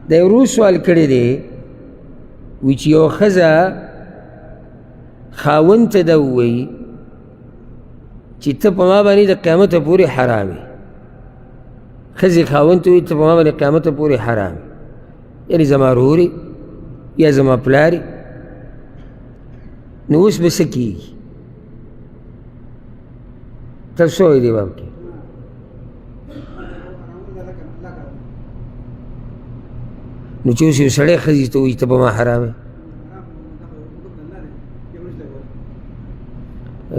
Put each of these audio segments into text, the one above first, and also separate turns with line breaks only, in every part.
دا یو ورو سوال کړی دی وی چې یو ښځه خاوند ته دا ووایي چې ته په ما باندې د قیامته پورې حرام یې. ښځې خاوند ته وایي ته په ما باندې قیامته پورې حرام یې، یعنې زما ورور یا زما پلار نو اوس به څه کېږي؟ تاسو څه وایي دې باب کې؟ نو چې اوس یو سړی ښځې ته وایي ته په ما حرام یې،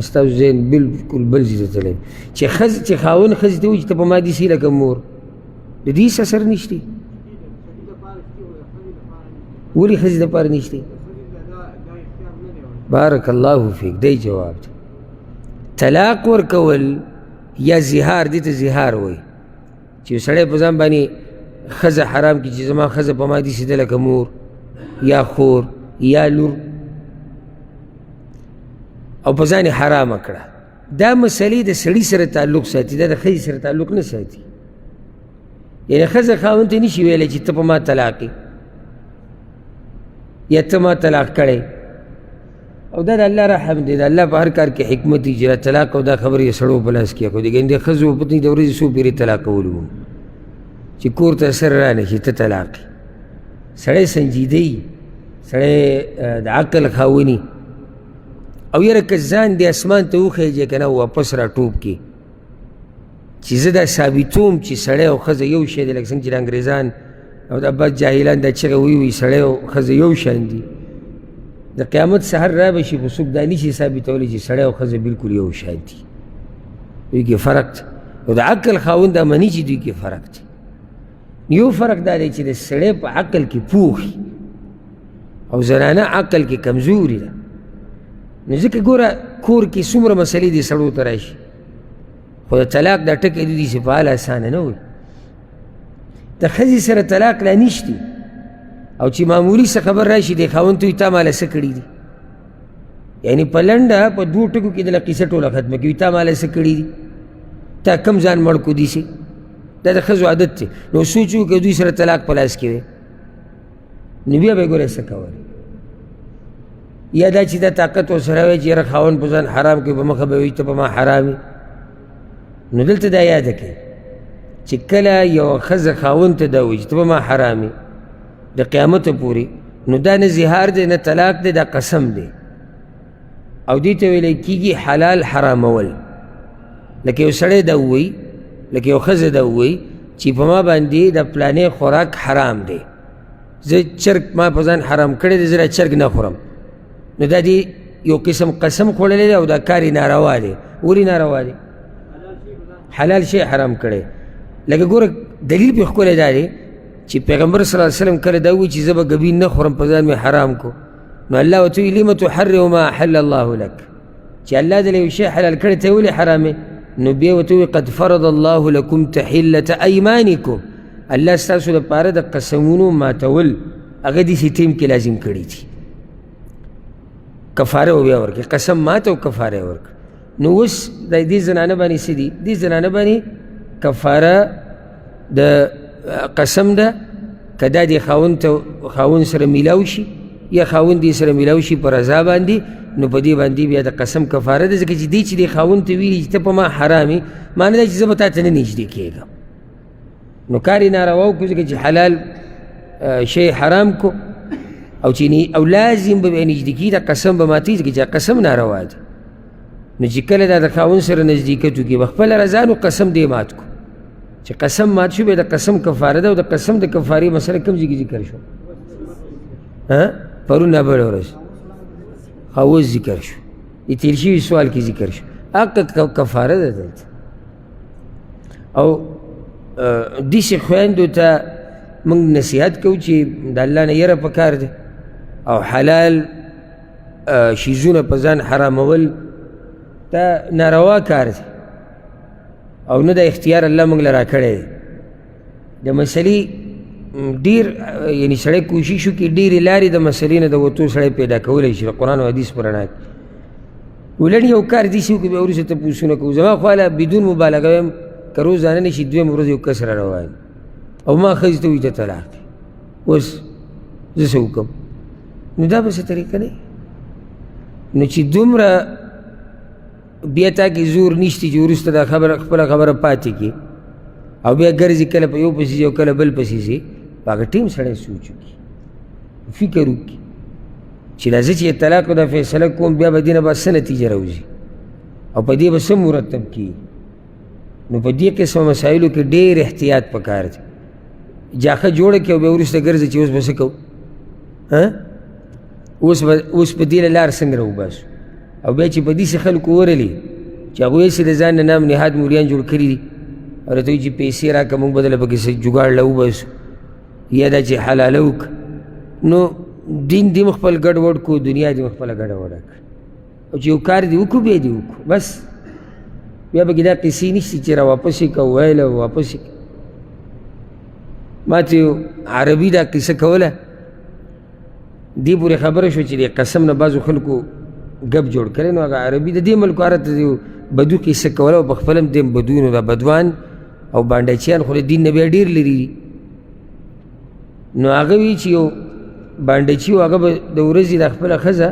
ستاسو ذهن بلکل بل ځای ته تللی چې خاوند ښځې ته وایي چې ته په ما داسې لکه مور، د دې هېڅ اثر نشته. ولې ښځې دپاره نشته؟ بارک الله فیک. دی جواب دی طلاق ورکول یا زهار، دې ته زهار وایي چې یو سړی په ځان باندې ښځه حرام کړي چې زما ښځه په ما داسې ده لکه مور یا خور یا لور او په ځان یې حرامه کړه. دا مسلې د سړي سره تعلق ساتي، دا د ښځې سره تعلق نه ساتي. یعنې ښځه خاوند ته نشي ویلی چې ته په ما طلاق یې یا ته ما طلاق کړی. او دا د الله رحم دی، د الله په هر کار کې حکمت دی چې طلاق او دا خبرې یې سړو په لاس کې اخو دي. ګنې د ښځو پتنې د ورځې څو پیرې طلاقولو چې کور ته سر را نه شي ته طلاق یې. سړی سنجیده وي، سړی د عقل خاوني، او یاره که ځان دې اسمان ته وخیجې که نه واپس را ټوپ کړي چې زه دا ثابتوم چې سړی او ښځه یو شی دی، لکه څنګه چې د انګریزان او د بد جاهلان دا چغه وی سړی او ښځه یو شان دي. د قیامت سحر را به شي خو څوک دا نشي ثابتولی چې سړی او ښځه بلکل یو شان دي. دوی کې فرق دی، او د عقل خاوند دا مني چې دوی کې فرق دی. یو فرق دا دی چې د سړی په عقل کې پوخ او زنانه عقل کې کمزوري ده. نو ځکه ګوره کور کې څومره مسلې دي سړو ته راشي، خو د طلاق دا ټکی دی چې فعال اسانه نه وي. د ښځې سره طلاق لا نشتی، او چې معمولي څه خبر راشي دی خاوند ته وي تا ماله څه کړي دي، یعنې په لنډه په دوو ټکو کې دله قیسه ټوله ختمه کړي تا ماله څه کړي دي، تا کم ځان مړ کو دي سي. دا د ښځو عادت دی. نو سوچ وکړه دوی سره طلاق په لاس کې وی نو بیا به یې ګوره څه کولی، یا دا چې دا طاقت ورسره وی چې یاره خاوند په ځان حرام کوي، په مخه به وي ته په ما حرام یې. نو دلته دا یاده کړئ چې کله یوه ښځه خاوند ته دا وایي چې ته به ما حرام یې د قیامته پورې، نو دا نه زهار دی نه طلاق دی، دا قسم دی. او دې ته ویلی کېږي حلال حرامول. لکه یو سړی دا ووایي، لکه یو ښځه دا ووایي چې په ما باندې د پلانې خوراک حرام دی، زه چرګ ما په ځان حرام کړی دی، زه را چرګ نه خورم. نو دا دی یو قسم قسم خوړلی دی او دا کار یې ناروا دی. ولې ناروا دی؟ حلال شی حرام کړی. لکه ګوره دلیل پې ښکلی دا دی چې پیغمبر صلی الله علیه وسلم کله دا وایي چې زه به ګبین نه خورم په ځان مې حرام کو، نو الله ورته وایي لم تحرم ما احل الله لک، چې الله دله یو شی حلال کړی ته یې ولې حرام یې؟ نو بیا ورته وایي قد فرض الله لکم تحلة ایمانکم، الله ستاسو دپاره د قسمونو ماتول هغه داسې ټیم کې لازم کړي دي. کفاره و بیا ورکړي، قسم مات او کفاره یې ورکړه. نو اوس د دې زنانه باندې څه دي؟ دې زنانه باندې کفاره د قسم ده، که دا دې خاوند سره میلاو شي یا خاوند دې سره میلاو شي په رضا باندې، نو په دې باندې بیا د قسم کفاره ده. ځکه چې دې چې دې خاوند ته ویلي چې ته په ما حرام یې، معنی دا چې زه به تا ته نه نږدې کېږم، نو کار یې ناروا وکړو ځکه چې حلال شی حرام کو، او چې او لازم به نږدې کي دا قسم به ماتوي ځکه چې قسم ناروا دی. نو چې کله دا د خاوند سره نزدېکت وکړي به خپله رضا نو قسم دې مات کو. چې قسم مات شو بیا د قسم کفاره ده، او د قسم د کفارې مسله کوم ځای کې ذکر شو؟ پرون بله ورځ اوس ذکر شو، د تېر شوي سوال کې ذکر شو. هغه کفاره ده دلته. او داسې خویندو ته موږ نصیحت کوو چې د الله نه یره پکار دی، او حلال شیزونه په ځان حرامول دا ناروا کار دی، او نه د اختیار الله موږ له راکړی دی. د مسلې ډېر یعنې سړی کوشش وکړي ډېرې لارې د مسلې نه د وتو سړی پیدا کولی شي د قرآن او حدیث په رڼا کې. ولړ یو کار داسې وکړي بیا وروسته تپوسونه کوو. زما خواله بدون مبالغه وایم که روزانه نه شي دویم ورځ یو کس را روان او ما ښځې ته وایي ته طلاق دی، اوس زه څه وکړم؟ نو دا به څه طریقه دی؟ نو چې دومره بیا تا کې زور نشتی چې وروسته دا خپله خبره پاتې کړي او بیا ګرځي کله په یو پسې ځي او کله بل پسې ځي، په هغه ټیم سړی سوچ وکړي، فکر وکړي چې دا زه چې طلاق دا فیصله کوم بیا به دې نه به څه نتیجه راوځي او په دې به څه مرتب کېږي. نو په دې قسمه مسایلو کې ډېر احتیاط پکار دی. جاخه جوړه کړي او بیا وروسته ګرځي چې اوس به څه کوو، اوس په دې له لار څنګه راوباسو. او بیا چې په داسې خلکو ورلي چې هغوی یې د ځان نه نام نهاد موریان جوړ کړي دي او راته وایي چې پیسې راکړه موږ به دله پکې څه جوګاړ له وباسو یا دا چې حلاله وکړه، نو دین دې مو خپل ګډ وډ کړو، دنیا دې مو خپله ګډه وډه کړه، او چې یو کار دې وکړو بیا دې وکړو، بس بیا پکې دا قصې نشته چې را واپس یې کړه ویله واپس یې کړه. ما ته یو عربي دا قصه کوله، دې پورې خبره شوه چې د قسم نه بعضو خلکو ګپ جوړ کړی، نو هغه عربي د دې ملکو هره ته یو بدو قصه کوله او په خپله هم دې بدو، نو دا بدوان او بانډچیان خو د دین نه بیا ډېر لري دي. نو هغه وی چې یو بانډچي و هغه به د ورځې د خپله ښځه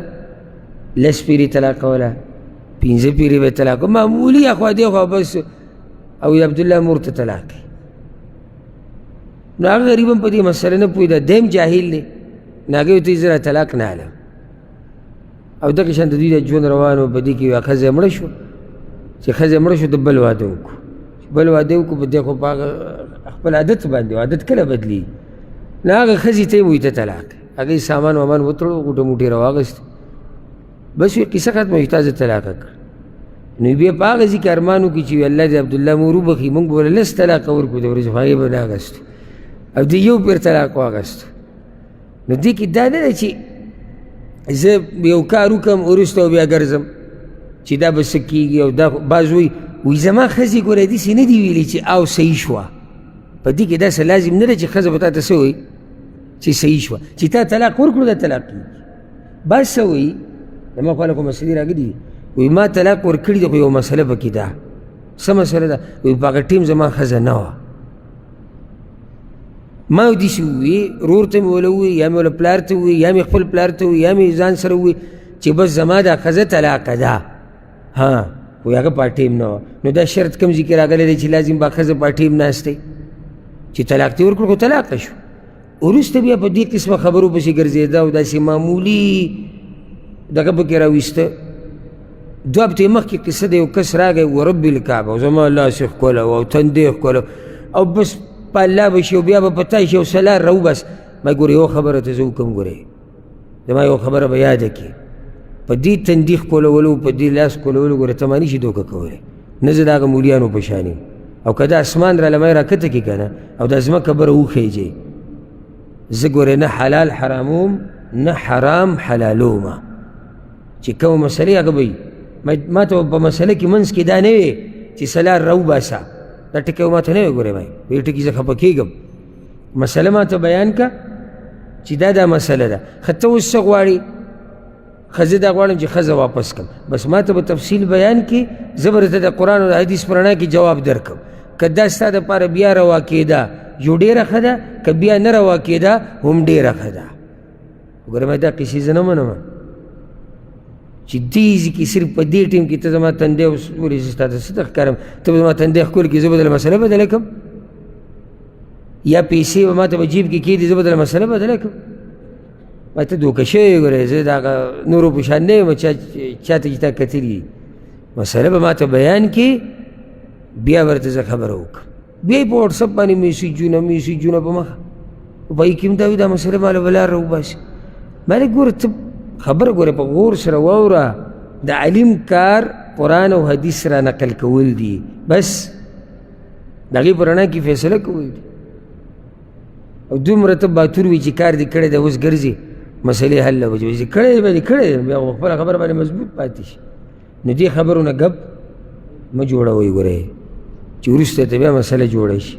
10 پیرې طلاقوله، 15 پیرې به یې طلاق، معمولي اخوا دې خوا بس، او عبدالله مور ته طلاق کوي. نو هغه غریب هم په دې مسله نه پوهېده، دیم جاهل دی، نو هغې ورته زه را طلاق نه علم. او دغه شان د دوی د ژوند روان و، په دې کې یوه ښځه مړه شوه، چې ښځه مړه شوه د بل واده وکړو، بل واده وکړو، په دې خو په هغه خپل عادت باندې، عادت کله بدلېږي. نو هغه ښځې ته یې وایي ته طلاق، هغې سامان وامان وتړو، غوټه موټې راواغېستې، بس وایي قصه ختمه وایي تا زه طلاقه کړ. نو بیا په هغه ځي کې ارمان وکړي چې الله دې عبدالله مور وبخي، موږ به له 10 طلاقه ورکړو د ورځې، خو هغې به نه اخېستو او دې یو پیر طلاق واخېستو. نو دې کې دا نه ده چې زه یو کار وکړم وروسته او بیا ګرځم چې دا به څه کېږي. او دا بعض وایي زما ښځې ګوره داسې نه دي ویلي چې او صحیح شوه، په دې کې داسې لازم نه ده چې ښځه به تا ته څه وایي چې صحیح شوه، چې تا طلاق ورکړو دا طلاق کېږي. بعض څه وایي زما خوا خو مسلې راغلي دي، وایي ما طلاق ورکړي دی خو یو مسله پکې ده. څه مسله ده؟ وایي په هغه ټیم زما ښځه نه وه، ما داسې ووایي، رور ته مې وله ووایي یا مې وله پلار ته ووایي یا مې خپل پلار ته ووایي یا مې ځان سره ووایي چې بس زما دا ښځه طلاقه ده، وایي هغه په ټیم نه وه. نو دا شرط کوم ځای کې راغلی دی چې لازم به ښځه په ټیم ناست دی چې طلاق دې ورکړو خو طلاقه شو. وروسته بیا په دې قسمه خبرو پسې ګرځېده او داسې معمولي دغه پکې راویسته. 2 هفتې مخکې قصه د یو کس راغی ورب الکعبه، او زما لاس یې ښکوله او تندی یې ښکوله او بس په الله به شي او بیا به په تا شي او سلار راوبس. ما ګورې یو خبره ته زه وکړم، ګورې زما یو خبره به یاده کړي، په دې تندي ښکلولو په دې لاس ښکلولو ګورې ته ما نشي دوکه کولی، نه زه د هغه مولیانو په شان یم. او که دا اسمان را لمای را کته کړي که نه او دا ځمکه بره وخیجئ، زه ګورې نه حلال حراموم نه حرام حلالومه. چې کومه مسلې هغه به ما ته په مسله کې منځ کې دا نه وي چې سلار راوباسه، دا ټکی ما ته نه وي. ګورې ما وی ټکي زه خفه کېږم، مسله ما ته بیان که چې دا مسله ده. ښه ته اوس څه غواړې؟ ښه زه دا غواړم چې ښځه واپس کړم، بس ما ته به تفصیل بیان کړي، زه به درته د قرآن او د حدیث په رڼا کې جواب درکړم. که دا ستا دپاره بیا روا کېده یو ډېره ښه ده، که بیا نه روا کېده هم ډېره ښه ده. وګوره ما دا قصې زه نه منم چې دې ځي کې صرف په دې ټیم کې ته زما تندی ولې زه ستا ته څه ته ښکارم، ته به زما تندی ښکول کړي، زه به دله مسله بدله کړم، یا پیسې به ما ته به جیب کې کېدي، زه به دله مسله بدله کړم. ما ته دوکه شوی ګورې، زه د هغه نورو په شان نه یم چا ته چې تا کتلي، مسله به ما ته بیان کړي، بیا ورته زه خبره وکړم. بیا یې په واټسپ باندې میسیجونه په مخه په هغې کې هم دا وي دا مسله ما له بلار راوباسي. ما لږ ګوره ته خبره ګوره په غور سره واوره، د علیم کار قرآن او حدیث را نقل کول دي، بس د هغې په رڼا کې فیصله کول دي. او دومره ته باتور وي چې کار دې کړی دی اوس ګرځي مسلې حل له وجې چې کړی به دې کړی بیا خپله خبره باندې مضبوط پاتې شي. نو دې خبرو نه ګپ مه جوړوئ ګورئ چې وروسته ته بیا مسله جوړه شي.